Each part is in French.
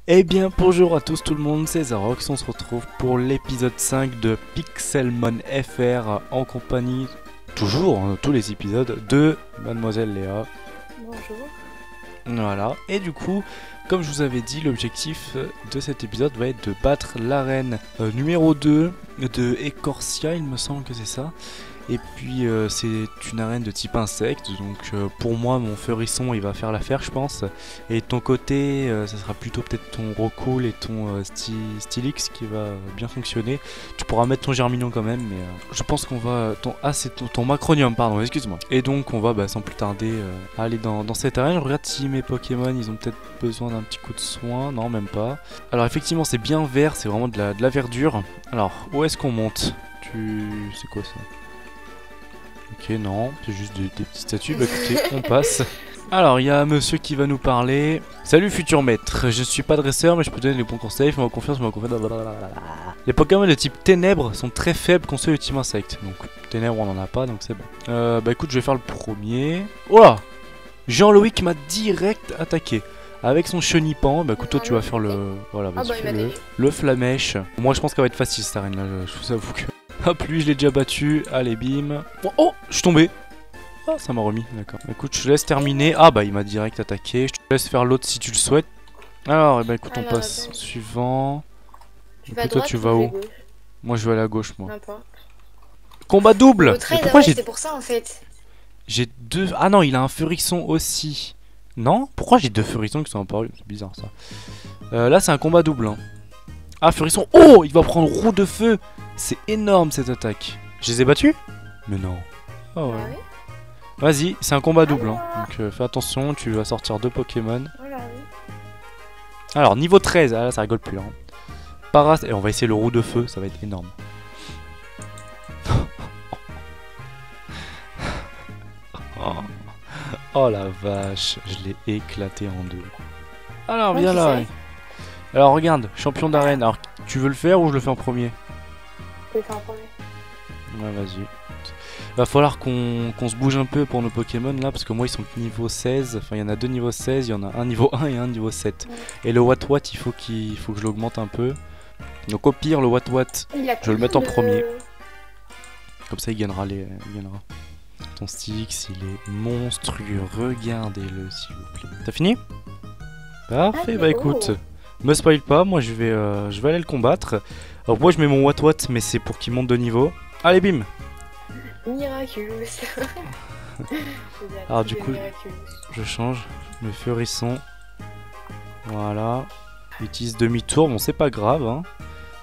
Eh bien bonjour à tous tout le monde, c'est Zarox, on se retrouve pour l'épisode 5 de Pixelmon FR en compagnie, toujours, tous les épisodes, de Mademoiselle Léa. Bonjour. Voilà, et du coup, comme je vous avais dit, l'objectif de cet épisode va être de battre l'arène numéro 2 de Ecorcia, il me semble que c'est ça. Et puis c'est une arène de type insecte, donc pour moi mon Furisson il va faire l'affaire je pense. Et de ton côté ça sera plutôt peut-être ton Rocool et ton Stylix qui va bien fonctionner. Tu pourras mettre ton Germignon quand même, mais je pense qu'on va... c'est ton Macronium, pardon, excuse-moi. Et donc on va sans plus tarder aller dans cette arène. Je regarde si mes Pokémon ils ont peut-être besoin d'un petit coup de soin, non même pas. Alors effectivement c'est bien vert, c'est vraiment de la verdure. Alors où est-ce qu'on monte? C'est quoi ça? Ok, non, c'est juste des petites statues. Bah écoutez, on passe. Alors, il y a un monsieur qui va nous parler. Salut futur maître, je suis pas dresseur, mais je peux donner les bons conseils. Fais-moi confiance, fais-moi confiance. Les Pokémon de type ténèbres sont très faibles contre ceux de type insecte. Donc, ténèbres, on en a pas, donc c'est bon. Bah écoute, je vais faire le premier. Oh là! Jean-Loïc m'a direct attaqué. Avec son chenipan, bah écoute, toi tu vas faire le. Voilà, vas-y, fais le flamèche. Moi, je pense qu'elle va être facile cette arène là, je vous avoue que. Hop, lui je l'ai déjà battu, allez bim. Oh, je suis tombé. Ah, ça m'a remis, d'accord. Écoute, je te laisse terminer. Ah bah il m'a direct attaqué, je te laisse faire l'autre si tu le souhaites. Alors, et bah écoute, on passe suivant. Toi tu vas où? Moi je vais à la gauche, moi. Combat double. Pourquoi j'ai... C'est pour ça en fait. J'ai deux... Ah non, il a un Furisson aussi. Non? Pourquoi j'ai deux Furissons qui sont apparus? C'est bizarre ça. Là c'est un combat double hein. Ah Furisson. Oh, il va prendre roue de feu. C'est énorme cette attaque. Je les ai battus? Mais non. Oh ouais. Oui. Vas-y, c'est un combat double. Hein. Donc fais attention, tu vas sortir deux Pokémon. Alors niveau 13, ah, là ça rigole plus. Hein. Et on va essayer le roue de feu, ça va être énorme. Oh la vache, je l'ai éclaté en deux. Alors viens là. Alors regarde, champion d'arène. Alors tu veux le faire ou je le fais en premier? Je le fais en premier. Ouais vas-y. Va falloir qu'on se bouge un peu pour nos Pokémon là, parce que moi ils sont niveau 16, enfin il y en a deux niveau 16, il y en a un niveau 1 et un niveau 7. Et le Watt il faut que je l'augmente un peu. Donc au pire le Watt, je vais le mettre en premier. Comme ça il gagnera Ton Stylix il est monstrueux, regardez-le s'il vous plaît. T'as fini? Parfait, bah écoute, me spoil pas, moi je vais aller le combattre. Alors moi je mets mon Watt, mais c'est pour qu'il monte de niveau. Allez bim! Miraculous. Alors du coup, je change, je mets Furisson. Voilà. J'utilise demi-tour, bon c'est pas grave, hein.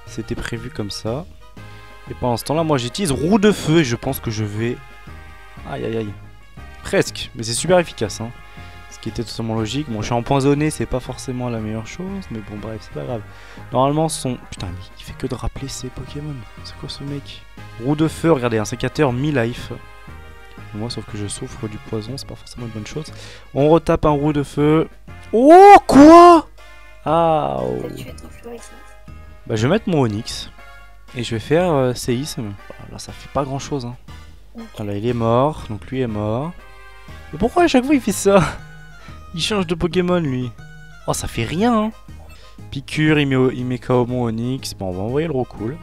C'était prévu comme ça. Et pendant ce temps-là, moi j'utilise roue de feu et je pense que je vais... Aïe aïe aïe. Presque, mais c'est super efficace, hein. Ce qui était totalement logique. Bon, je suis empoisonné, c'est pas forcément la meilleure chose, mais bon bref, c'est pas grave. Normalement, Putain, mais il fait que de rappeler ses Pokémon. C'est quoi ce mec? Roue de feu, regardez, un sécateur mi-life. Moi, sauf que je souffre du poison, c'est pas forcément une bonne chose. On retape un roue de feu. Oh, quoi? Ah oh. Bah, je vais mettre mon Onix. Et je vais faire séisme. Là, ça fait pas grand chose. Hein. Voilà, il est mort, donc lui est mort. Mais pourquoi à chaque fois il fait ça? Il change de Pokémon lui. Oh, ça fait rien. Hein. Piqûre, il met KO mon Onix. Bon, on va envoyer le Rocool.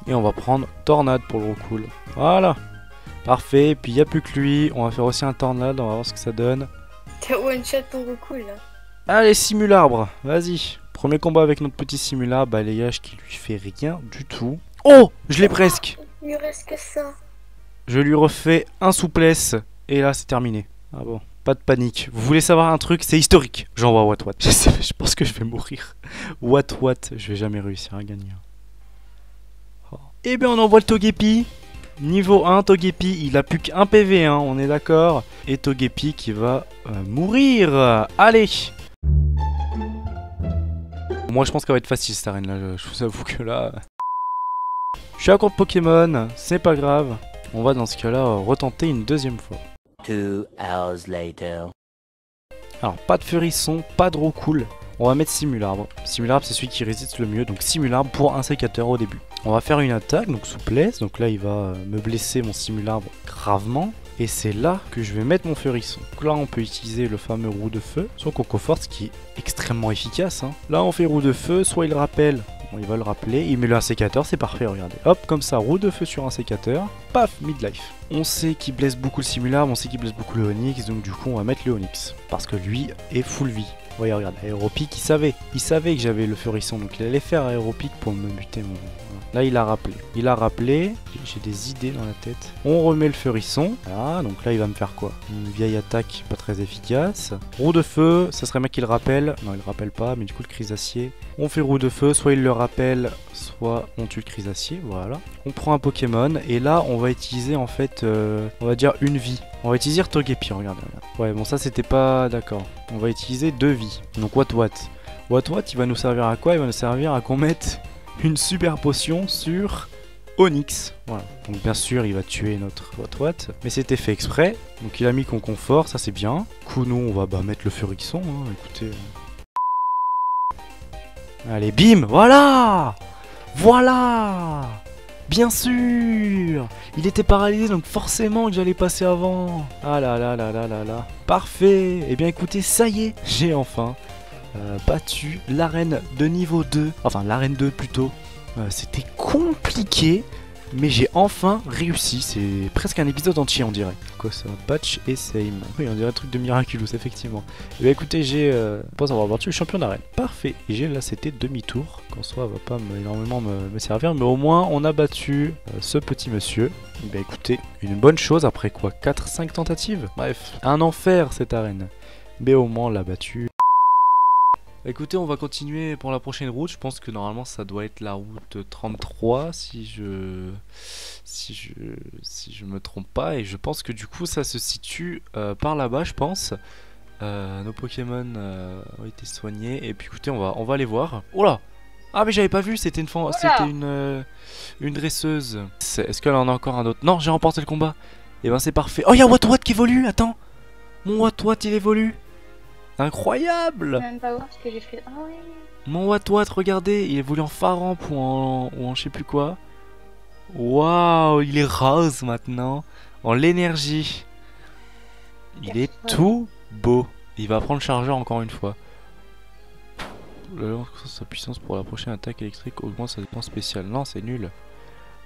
Et on va prendre Tornade pour le Rocool. Voilà. Parfait. Et puis il n'y a plus que lui. On va faire aussi un Tornade. On va voir ce que ça donne. T'as one shot ton Rocool là. Allez, Simularbre. Vas-y. Premier combat avec notre petit Simularbre. Balayage qui lui fait rien du tout. Oh, je l'ai presque. Il lui reste que ça. Je lui refais un souplesse. Et là, c'est terminé. Ah bon. Pas de panique. Vous voulez savoir un truc? C'est historique. J'envoie Watt. Je pense que je vais mourir. Watt. Je vais jamais réussir à gagner. Oh. Et bien on envoie le Togepi. Niveau 1, Togepi. Il a plus qu'un PV, hein, on est d'accord. Et Togepi qui va mourir. Allez. Moi je pense qu'elle va être facile cette arène là. Je vous avoue que là... Je suis à court de Pokémon. C'est pas grave. On va dans ce cas là retenter une deuxième fois. 2 hours later. Alors pas de Furisson, pas de Rocool. On va mettre Simularbre. Simularbre c'est celui qui résiste le mieux, donc Simularbre pour un sécateur au début. On va faire une attaque, donc souplesse. Donc là il va me blesser mon Simularbre gravement. Et c'est là que je vais mettre mon Furisson. Donc là, on peut utiliser le fameux roue de feu sur Coco Force qui est extrêmement efficace. Hein. Là, on fait roue de feu, soit il rappelle, bon, il va le rappeler, il met le sécateur, c'est parfait, regardez. Hop, comme ça, roue de feu sur un sécateur, paf, midlife. On sait qu'il blesse beaucoup le Simulab, on sait qu'il blesse beaucoup le Onyx, donc du coup, on va mettre le Onyx. Parce que lui est full vie. Voyez, regarde, Aéropic, il savait que j'avais le Furisson, donc il allait faire Aéropic pour me buter mon... Là, il a rappelé, j'ai des idées dans la tête. On remet le Furisson, voilà, donc là, il va me faire quoi? Une vieille attaque pas très efficace. Roue de feu, ça serait mec qui le rappelle. Non, il le rappelle pas, mais du coup, le Crisacier. On fait roue de feu, soit il le rappelle, soit on tue le Crisacier, voilà. On prend un Pokémon, et là, on va utiliser, en fait, on va dire une vie. On va utiliser Togepi, regardez. Ouais, bon, ça, c'était pas... D'accord. On va utiliser 2 vies. Donc, What, il va nous servir à quoi? Il va nous servir à qu'on mette une super potion sur Onyx. Voilà. Donc bien sûr il va tuer notre What, mais c'était fait exprès. Donc il a mis qu'on confort, ça c'est bien. Du coup nous on va mettre le Furisson, hein. Écoutez. Allez bim, voilà. Bien sûr. Il était paralysé donc forcément que j'allais passer avant. Ah là là là là là là. Parfait. Et bien écoutez, ça y est, j'ai enfin battu l'arène de niveau 2, enfin l'arène 2 plutôt. C'était compliqué, mais j'ai enfin réussi. C'est presque un épisode entier, on dirait. Quoi ça? Batch et Same. Oui, on dirait un truc de Miraculous, effectivement. Et bien écoutez, j'ai pas avoir battu le champion d'arène. Parfait. Et j'ai là, c'était demi-tour. Qu'en soit, va pas énormément me servir, mais au moins, on a battu ce petit monsieur. Et bien écoutez, une bonne chose après quoi? 4-5 tentatives? Bref, un enfer cette arène. Mais au moins, on l'a battu. Écoutez, on va continuer pour la prochaine route. Je pense que normalement ça doit être la route 33 si je me trompe pas. Et je pense que du coup ça se situe par là-bas, je pense. Nos Pokémon ont été soignés. Et puis écoutez, on va aller voir. Oh là! Ah mais j'avais pas vu, c'était une dresseuse. Est-ce qu'elle en a encore un autre? Non, j'ai remporté le combat. Et ben c'est parfait. Oh, il y a What qui évolue, attends. Mon What il évolue. Incroyable! Je peux même pas voir ce que j'ai fait. Ah oui. Mon What, regardez, il évolue en Faramp ou en je sais plus quoi. Waouh, il est rose maintenant. En l'énergie. Il est tout beau. Il va prendre le chargeur encore une fois. Sa puissance pour la prochaine attaque électrique augmente sa défense spéciale. Non, c'est nul.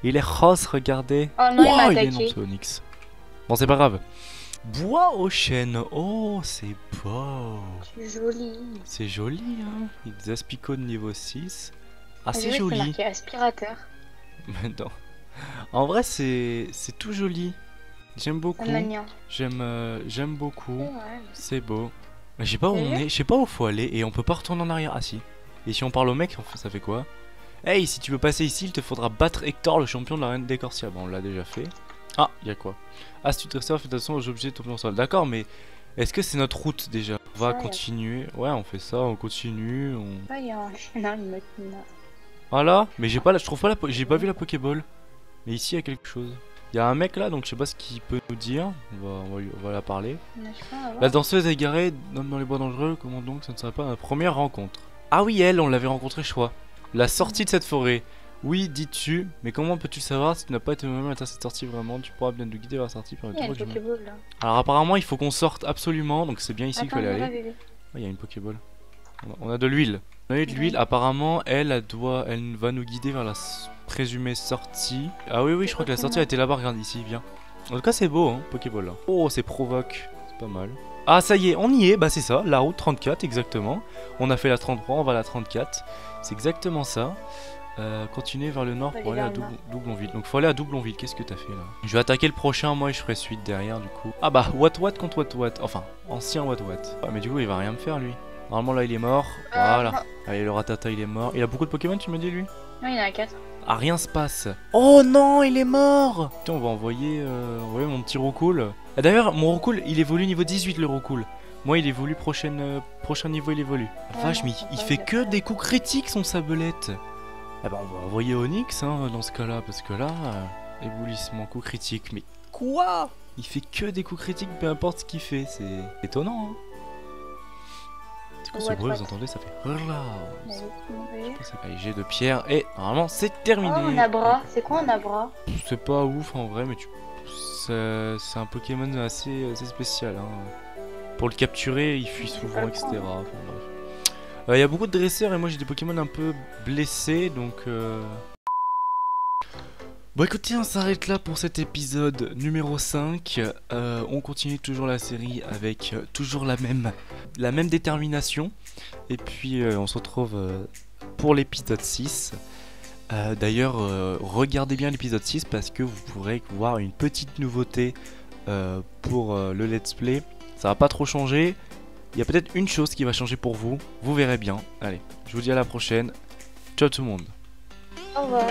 Il est rose, regardez. Oh non, wow, il m'a est non, attaqué. c'est Onyx. Bon, c'est pas grave. Bois aux chênes. Oh, c'est beau. C'est joli. C'est joli, hein. Des aspicots de niveau 6. Ah, c'est C'est joli. marqué aspirateur. Mais non. En vrai, c'est tout joli. J'aime beaucoup. J'aime beaucoup. Ouais. C'est beau. Mais je sais pas où on est. Je sais pas où faut aller. Et on peut pas retourner en arrière. Ah si. Et si on parle au mec, ça fait quoi? Hey, si tu veux passer ici, il te faudra battre Hector, le champion de la reine d'Ecorcia. Bon, on l'a déjà fait. Ah, y'a quoi? Ah, si tu te restes, fais attention aux objets tombés au sol. D'accord, mais est-ce que c'est notre route déjà? On va continuer. Ouais, on fait ça, on continue. Ah, il y a un chenard, il me tient. Voilà, mais j'ai pas j'ai pas vu la Pokéball. Mais ici il y a quelque chose. Il y a un mec là, donc je sais pas ce qu'il peut nous dire. On va la parler. La danseuse égarée dans les bois dangereux, comment donc ça ne serait pas notre première rencontre? Ah oui, elle, on l'avait rencontrée, je crois. La sortie de cette forêt. Oui, dis-tu, mais comment peux-tu savoir si tu n'as pas été moi-même à cette sortie vraiment? Tu pourras bien nous guider vers la sortie. Il y a une Pokéball là. Alors apparemment il faut qu'on sorte absolument, donc c'est bien ici qu'il faut aller. Ah, il y a une Pokéball. On a de l'huile. On a de l'huile, apparemment elle va nous guider vers la présumée sortie. Ah oui, je crois que la sortie a été là-bas, regarde ici, viens. En tout cas c'est beau, hein, Pokéball là. Oh, c'est provoque, c'est pas mal. Ah ça y est, on y est, bah c'est ça, la route 34 exactement. On a fait la 33, on va à la 34. C'est exactement ça. Continuer vers le nord pour aller à Doublonville. Donc faut aller à Doublonville, qu'est-ce que t'as fait là? Je vais attaquer le prochain, moi et je ferai suite derrière du coup. Ah bah, What contre What. Enfin, ancien What. Ah mais du coup il va rien me faire lui. Normalement là il est mort, voilà. Allez, le Ratata il est mort. Il a beaucoup de Pokémon tu me dis lui? Non, il y en a 4. Ah rien se passe. Oh non, il est mort. Tiens, on va envoyer mon petit Roucoule. Ah, d'ailleurs mon Roucoule il évolue niveau 18 le Roucoule. Moi il évolue prochain niveau il évolue. Ah, vache mais il fait que des coups critiques son Sabelette. Ah bah on va envoyer Onyx hein, dans ce cas là, parce que là, éblouissement, coup critique, mais quoi? Il fait que des coups critiques, peu importe ce qu'il fait, c'est étonnant hein. C'est quoi ce bruit, vous entendez? Ça fait allez, jet de pierre, et normalement c'est terminé. Oh, un abra, c'est quoi un abra? C'est pas ouf en vrai, mais C'est un Pokémon assez spécial. Hein. Pour le capturer, il fuit souvent, etc. Enfin, bref. Il y a beaucoup de dresseurs et moi j'ai des Pokémon un peu blessés, donc... Bon écoutez, on s'arrête là pour cet épisode numéro 5. On continue toujours la série avec toujours la même détermination. Et puis on se retrouve pour l'épisode 6. D'ailleurs, regardez bien l'épisode 6 parce que vous pourrez voir une petite nouveauté pour le let's play. Ça va pas trop changer. Il y a peut-être une chose qui va changer pour vous. Vous verrez bien. Allez, je vous dis à la prochaine. Ciao tout le monde. Au revoir.